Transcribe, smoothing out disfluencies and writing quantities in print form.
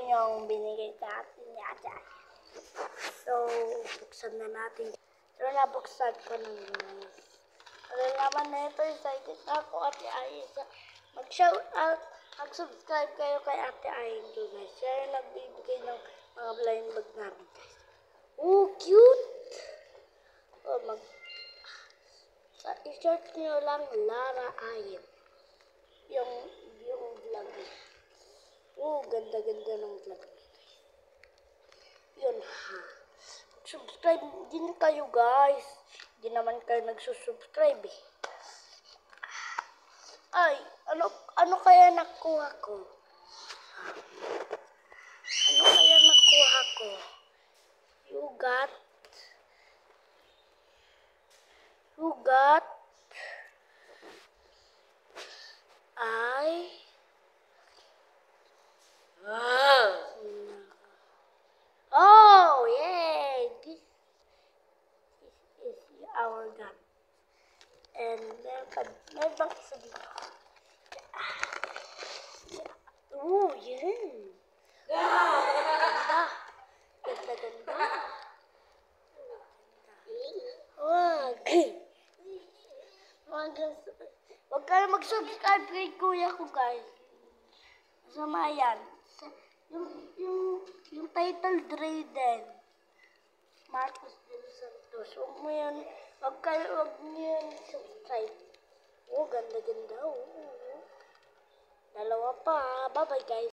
yung binigay sa atin ni Ate Ay. So, buksan na natin. Pero nabuksan ko na guys. Ano naman na ito, excited ako Ate Ay. Mag-shout out, mag-subscribe kayo kay Ate Ay guys. Siya yung nagbibigay ng mga blind bag namin guys. Oh, cute! Oh, i-search nyo lang Lara Ayin. Yung vlog niya. Oh, ganda-ganda ng vlog niya. Yun ha. Subscribe din kayo guys. Hindi naman kayo nagsusubscribe eh. Ay, ano kaya nakuha ko? Ano kaya nakuha ko? You got Oh, yay! This is our gun. And meron bang isa dito? Oh, yan! Ganda! Ganda! Huwag kayo mag-subscribe kay kuya ko guys. Masama yan. Yung title Drayden Marcos de los Santos. Huwag niyo yan subscribe. Oh, ganda. Oh. Dalawa pa. Bye-bye guys.